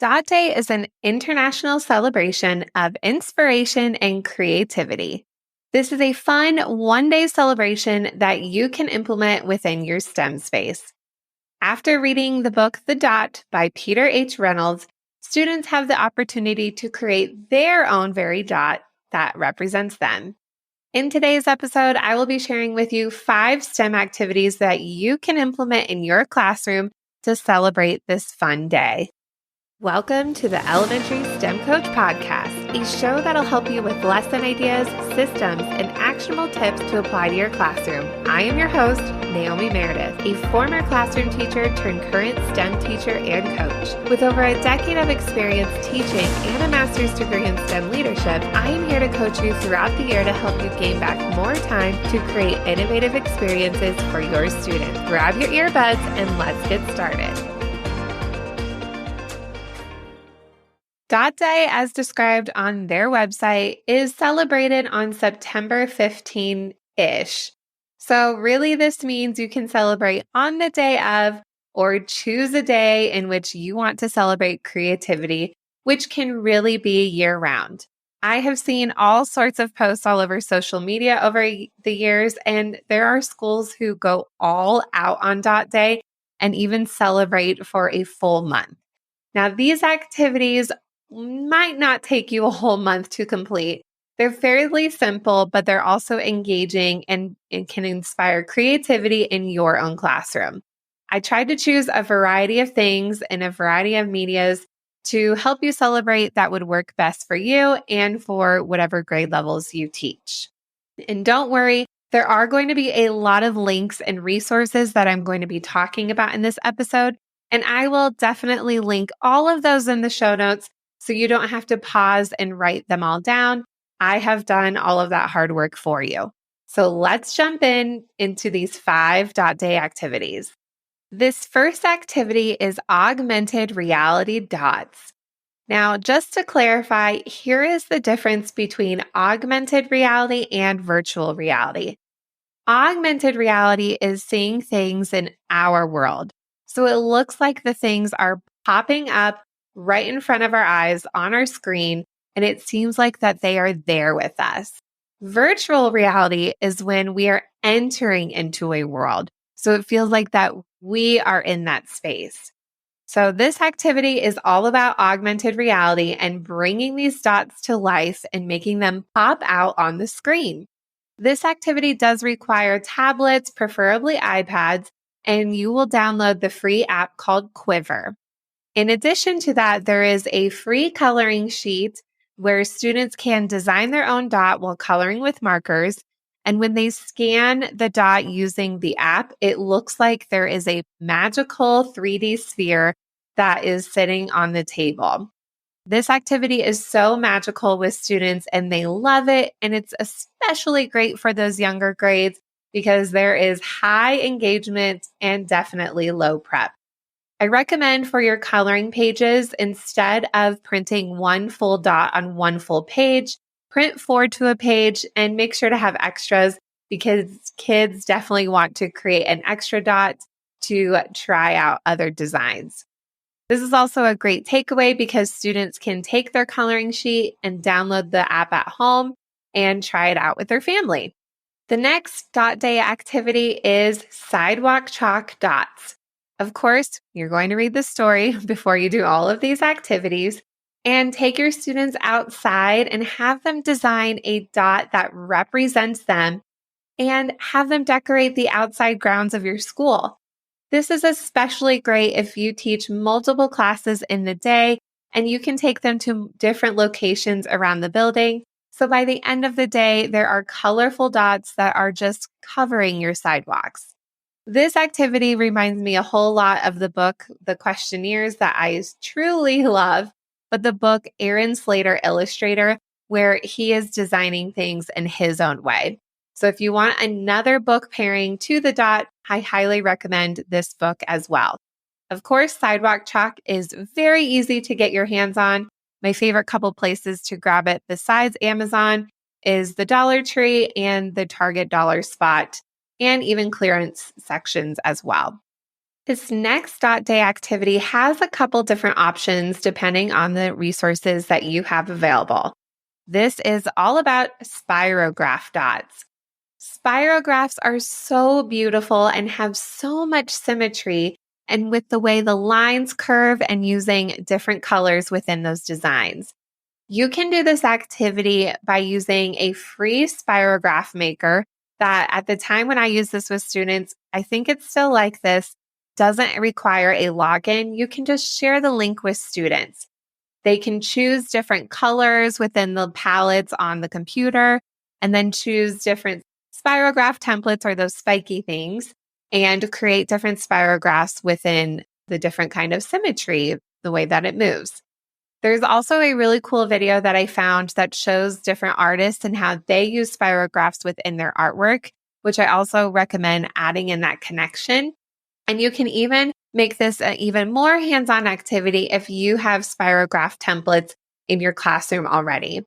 Dot Day is an international celebration of inspiration and creativity. This is a fun one-day celebration that you can implement within your STEM space. After reading the book The Dot by Peter H. Reynolds, students have the opportunity to create their own very dot that represents them. In today's episode, I will be sharing with you 5 STEM activities that you can implement in your classroom to celebrate this fun day. Welcome to the Elementary STEM Coach Podcast, a show that'll help you with lesson ideas, systems, and actionable tips to apply to your classroom. I am your host, Naomi Meredith, a former classroom teacher turned current STEM teacher and coach. With over a decade of experience teaching and a master's degree in STEM leadership, I am here to coach you throughout the year to help you gain back more time to create innovative experiences for your students. Grab your earbuds and let's get started. Dot Day, as described on their website, is celebrated on September 15-ish. So really this means you can celebrate on the day of or choose a day in which you want to celebrate creativity, which can really be year-round. I have seen all sorts of posts all over social media over the years, and there are schools who go all out on Dot Day and even celebrate for a full month. Now, these activities might not take you a whole month to complete. They're fairly simple, but they're also engaging and can inspire creativity in your own classroom. I tried to choose a variety of things and a variety of medias to help you celebrate that would work best for you and for whatever grade levels you teach. And don't worry, there are going to be a lot of links and resources that I'm going to be talking about in this episode, and I will definitely link all of those in the show notes so you don't have to pause and write them all down. I have done all of that hard work for you. So let's jump into these 5 Dot Day activities. This first activity is augmented reality dots. Now, just to clarify, here is the difference between augmented reality and virtual reality. Augmented reality is seeing things in our world. So it looks like the things are popping up right in front of our eyes on our screen, and it seems like that they are there with us. Virtual reality is when we are entering into a world. So it feels like that we are in that space. So this activity is all about augmented reality and bringing these dots to life and making them pop out on the screen. This activity does require tablets, preferably iPads, and you will download the free app called Quiver. In addition to that, there is a free coloring sheet where students can design their own dot while coloring with markers. And when they scan the dot using the app, it looks like there is a magical 3D sphere that is sitting on the table. This activity is so magical with students and they love it. And it's especially great for those younger grades because there is high engagement and definitely low prep. I recommend for your coloring pages, instead of printing one full dot on one full page, print 4 to a page and make sure to have extras because kids definitely want to create an extra dot to try out other designs. This is also a great takeaway because students can take their coloring sheet and download the app at home and try it out with their family. The next Dot Day activity is sidewalk chalk dots. Of course, you're going to read the story before you do all of these activities and take your students outside and have them design a dot that represents them and have them decorate the outside grounds of your school. This is especially great if you teach multiple classes in the day and you can take them to different locations around the building. So by the end of the day, there are colorful dots that are just covering your sidewalks. This activity reminds me a whole lot of the book, The Questionnaires, that I truly love, but the book Aaron Slater Illustrator, where he is designing things in his own way. So if you want another book pairing to the dot, I highly recommend this book as well. Of course, sidewalk chalk is very easy to get your hands on. My favorite couple places to grab it besides Amazon is the Dollar Tree and the Target Dollar Spot, and even clearance sections as well. This next dot day activity has a couple different options depending on the resources that you have available. This is all about spirograph dots. Spirographs are so beautiful and have so much symmetry, and with the way the lines curve and using different colors within those designs. You can do this activity by using a free spirograph maker that at the time when I use this with students, I think it's still like this, doesn't require a login. You can just share the link with students. They can choose different colors within the palettes on the computer and then choose different spirograph templates or those spiky things and create different spirographs within the different kind of symmetry, the way that it moves. There's also a really cool video that I found that shows different artists and how they use spirographs within their artwork, which I also recommend adding in that connection. And you can even make this an even more hands-on activity if you have spirograph templates in your classroom already.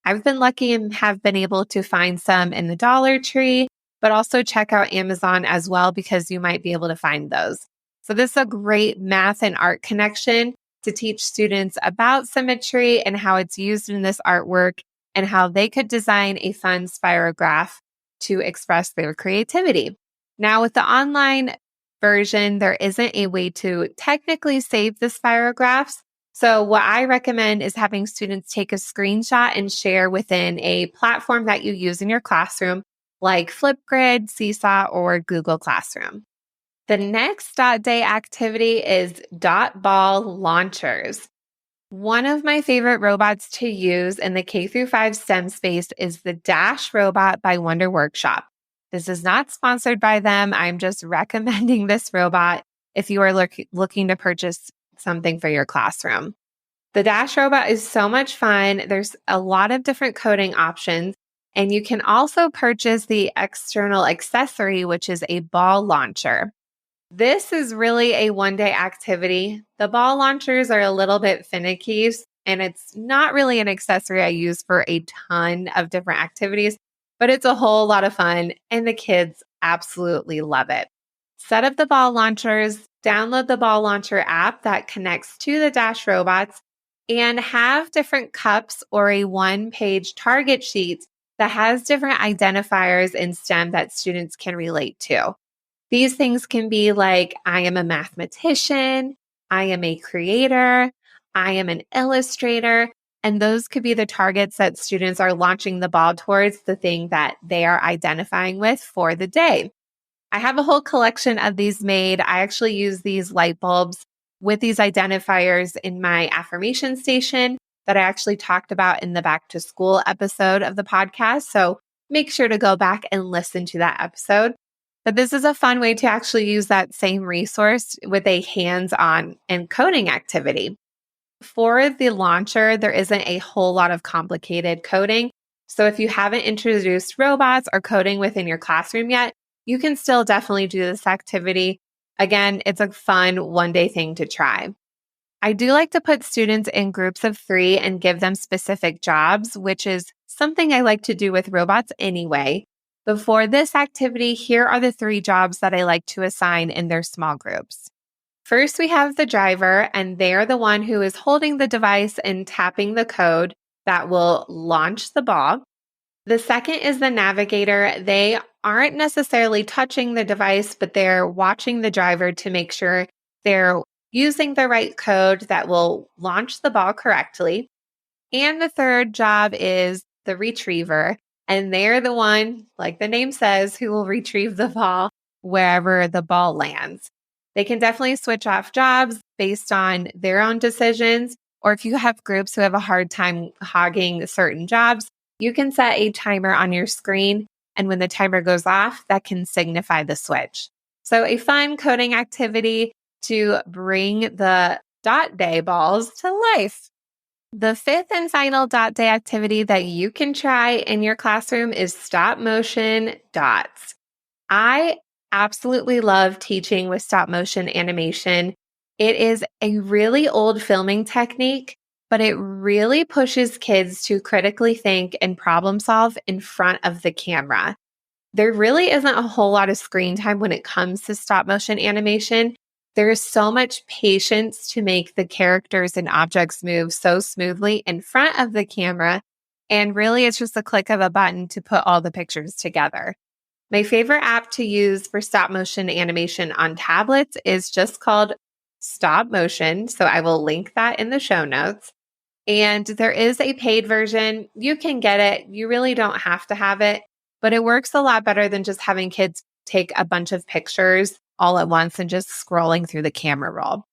I've been lucky and have been able to find some in the Dollar Tree, but also check out Amazon as well because you might be able to find those. So this is a great math and art connection to teach students about symmetry and how it's used in this artwork and how they could design a fun spirograph to express their creativity. Now, with the online version, there isn't a way to technically save the spirographs. So what I recommend is having students take a screenshot and share within a platform that you use in your classroom, like Flipgrid, Seesaw, or Google Classroom. The next dot day activity is dot ball launchers. One of my favorite robots to use in the K-5 STEM space is the Dash robot by Wonder Workshop. This is not sponsored by them. I'm just recommending this robot if you are looking to purchase something for your classroom. The Dash robot is so much fun. There's a lot of different coding options, and you can also purchase the external accessory, which is a ball launcher. This is really a one-day activity. The ball launchers are a little bit finicky, and it's not really an accessory I use for a ton of different activities, but it's a whole lot of fun, and the kids absolutely love it. Set up the ball launchers, download the ball launcher app that connects to the Dash robots, and have different cups or a one-page target sheet that has different identifiers in STEM that students can relate to. These things can be like, I am a mathematician, I am a creator, I am an illustrator, and those could be the targets that students are launching the ball towards, the thing that they are identifying with for the day. I have a whole collection of these made. I actually use these light bulbs with these identifiers in my affirmation station that I actually talked about in the back to school episode of the podcast. So make sure to go back and listen to that episode. But this is a fun way to actually use that same resource with a hands-on and coding activity. For the launcher, there isn't a whole lot of complicated coding. So if you haven't introduced robots or coding within your classroom yet, you can still definitely do this activity. Again, it's a fun one-day thing to try. I do like to put students in groups of 3 and give them specific jobs, which is something I like to do with robots anyway. Before this activity, here are the 3 jobs that I like to assign in their small groups. First, we have the driver, and they're the one who is holding the device and tapping the code that will launch the ball. The second is the navigator. They aren't necessarily touching the device, but they're watching the driver to make sure they're using the right code that will launch the ball correctly. And the third job is the retriever. And they're the one, like the name says, who will retrieve the ball wherever the ball lands. They can definitely switch off jobs based on their own decisions. Or if you have groups who have a hard time hogging certain jobs, you can set a timer on your screen. And when the timer goes off, that can signify the switch. So a fun coding activity to bring the dot day balls to life. The fifth and final dot day activity that you can try in your classroom is stop motion dots. I absolutely love teaching with stop motion animation. It is a really old filming technique, but it really pushes kids to critically think and problem solve in front of the camera. There really isn't a whole lot of screen time when it comes to stop motion animation. There is so much patience to make the characters and objects move so smoothly in front of the camera. And really, it's just a click of a button to put all the pictures together. My favorite app to use for stop motion animation on tablets is just called Stop Motion. So I will link that in the show notes. And there is a paid version. You can get it. You really don't have to have it, but it works a lot better than just having kids take a bunch of pictures all at once and just scrolling through the camera roll.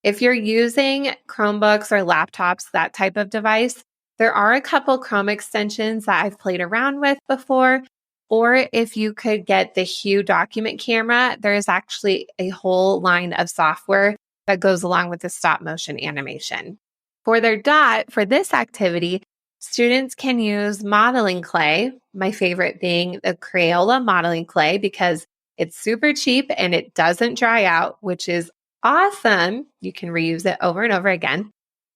If you're using Chromebooks or laptops, that type of device, there are a couple Chrome extensions that I've played around with before. Or if you could get the Hue document camera, there is actually a whole line of software that goes along with the stop motion animation. For their dot, for this activity, students can use modeling clay, my favorite being the Crayola modeling clay because it's super cheap and it doesn't dry out, which is awesome. You can reuse it over and over again.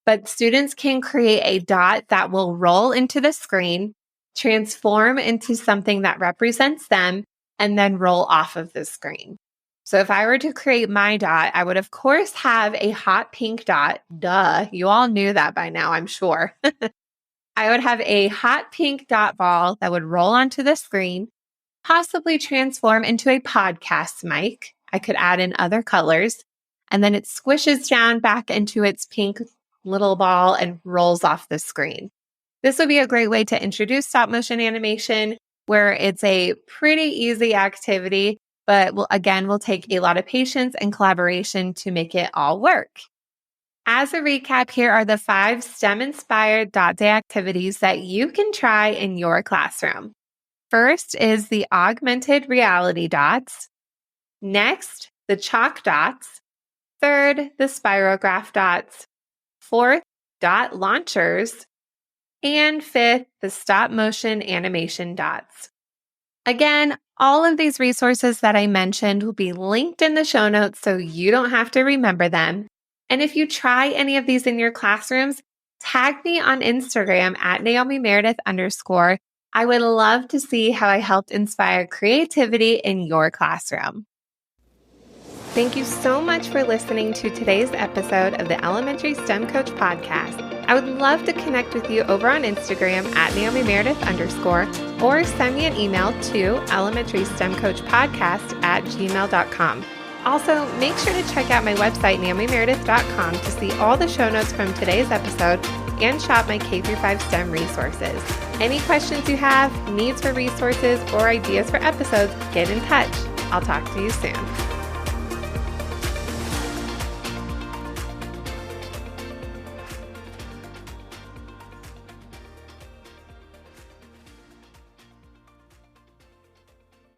But students can create a dot that will roll into the screen, transform into something that represents them, and then roll off of the screen. So if I were to create my dot, I would of course have a hot pink dot. Duh, you all knew that by now, I'm sure. I would have a hot pink dot ball that would roll onto the screen, possibly transform into a podcast mic. I could add in other colors, and then it squishes down back into its pink little ball and rolls off the screen. This would be a great way to introduce stop motion animation where it's a pretty easy activity, but will take a lot of patience and collaboration to make it all work. As a recap, here are the 5 STEM-inspired Dot Day activities that you can try in your classroom. First is the augmented reality dots. Next, the chalk dots. Third, the spirograph dots. Fourth, dot launchers. And fifth, the stop motion animation dots. Again, all of these resources that I mentioned will be linked in the show notes so you don't have to remember them. And if you try any of these in your classrooms, tag me on Instagram at NaomiMeredith_. I would love to see how I helped inspire creativity in your classroom. Thank you so much for listening to today's episode of the Elementary STEM Coach Podcast. I would love to connect with you over on Instagram at NaomiMeredith_ or send me an email to elementarystemcoachpodcast@gmail.com. Also, make sure to check out my website, NaomiMeredith.com, to see all the show notes from today's episode and shop my K-5 STEM resources. Any questions you have, needs for resources, or ideas for episodes, get in touch. I'll talk to you soon.